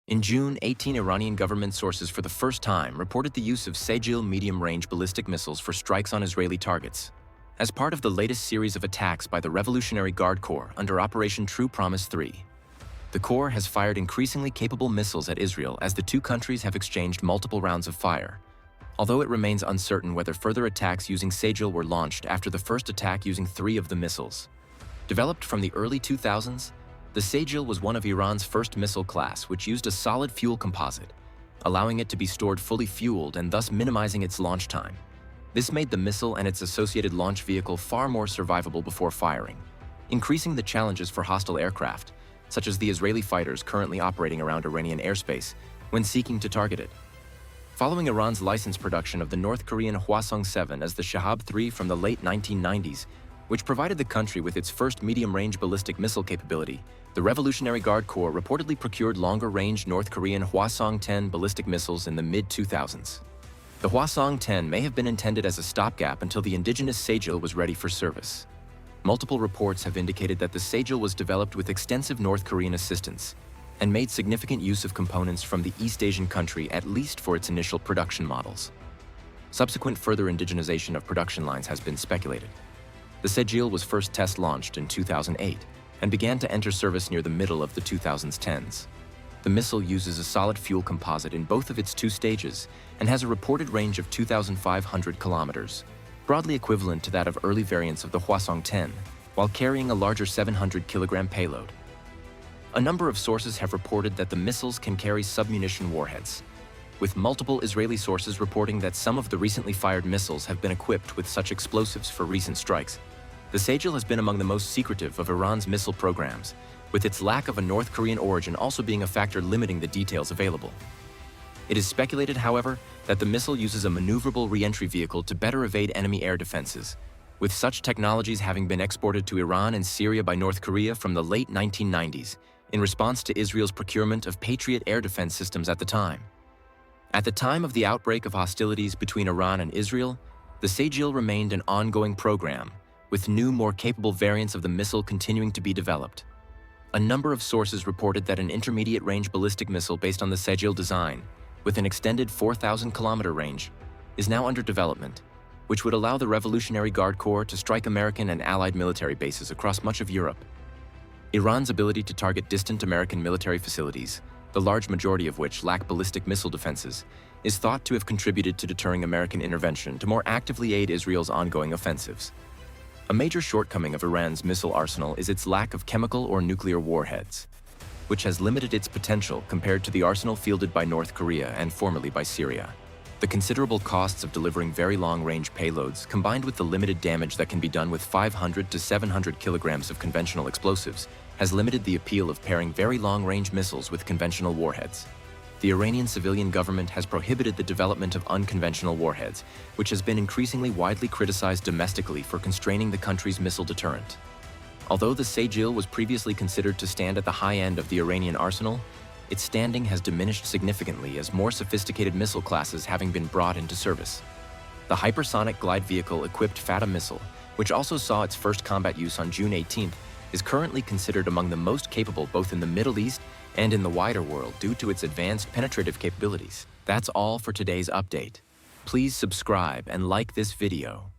In June, 18 Iranian government sources for the first time reported the use of Sejil medium-range ballistic missiles for strikes on Israeli targets. As part of the latest series of attacks by the Revolutionary Guard Corps under Operation True Promise 3, the Corps has fired increasingly capable missiles at Israel as the two countries have exchanged multiple rounds of fire. Although it remains uncertain whether further attacks using Sejil were launched after the first attack using 3 of the missiles. Developed from the early 2000s, the Sejil was one of Iran's first missile class which used a solid fuel composite, allowing it to be stored fully fueled and thus minimizing its launch time. This made the missile and its associated launch vehicle far more survivable before firing, increasing the challenges for hostile aircraft, such as the Israeli fighters currently operating around Iranian airspace, when seeking to target it. Following Iran's licensed production of the North Korean Hwasong-7 as the Shahab-3 from the late 1990s, which provided the country with its first medium-range ballistic missile capability, the Revolutionary Guard Corps reportedly procured longer-range North Korean Hwasong-10 ballistic missiles in the mid-2000s. The Hwasong-10 may have been intended as a stopgap until the indigenous Sejil was ready for service. Multiple reports have indicated that the Sejil was developed with extensive North Korean assistance and made significant use of components from the East Asian country at least for its initial production models. Subsequent further indigenization of production lines has been speculated. The Sejil was first test-launched in 2008 and began to enter service near the middle of the 2010s. The missile uses a solid fuel composite in both of its 2 stages and has a reported range of 2,500 kilometers, broadly equivalent to that of early variants of the Hwasong-10, while carrying a larger 700-kilogram payload. A number of sources have reported that the missiles can carry submunition warheads, with multiple Israeli sources reporting that some of the recently fired missiles have been equipped with such explosives for recent strikes. The Sejil has been among the most secretive of Iran's missile programs, with its lack of a North Korean origin also being a factor limiting the details available. It is speculated, however, that the missile uses a maneuverable re-entry vehicle to better evade enemy air defenses, with such technologies having been exported to Iran and Syria by North Korea from the late 1990s in response to Israel's procurement of Patriot air defense systems at the time. At the time of the outbreak of hostilities between Iran and Israel, the Sejil remained an ongoing program, with new, more capable variants of the missile continuing to be developed. A number of sources reported that an intermediate-range ballistic missile based on the Sejil design, with an extended 4,000-kilometer range, is now under development, which would allow the Revolutionary Guard Corps to strike American and Allied military bases across much of Europe. Iran's ability to target distant American military facilities, the large majority of which lack ballistic missile defenses, is thought to have contributed to deterring American intervention to more actively aid Israel's ongoing offensives. A major shortcoming of Iran's missile arsenal is its lack of chemical or nuclear warheads, which has limited its potential compared to the arsenal fielded by North Korea and formerly by Syria. The considerable costs of delivering very long-range payloads, combined with the limited damage that can be done with 500 to 700 kilograms of conventional explosives, has limited the appeal of pairing very long-range missiles with conventional warheads. The Iranian civilian government has prohibited the development of unconventional warheads, which has been increasingly widely criticized domestically for constraining the country's missile deterrent. Although the Sejil was previously considered to stand at the high end of the Iranian arsenal, its standing has diminished significantly as more sophisticated missile classes having been brought into service. The hypersonic glide vehicle-equipped Fatah missile, which also saw its first combat use on June 18th, is currently considered among the most capable both in the Middle East and in the wider world due to its advanced penetrative capabilities. That's all for today's update. Please subscribe and like this video.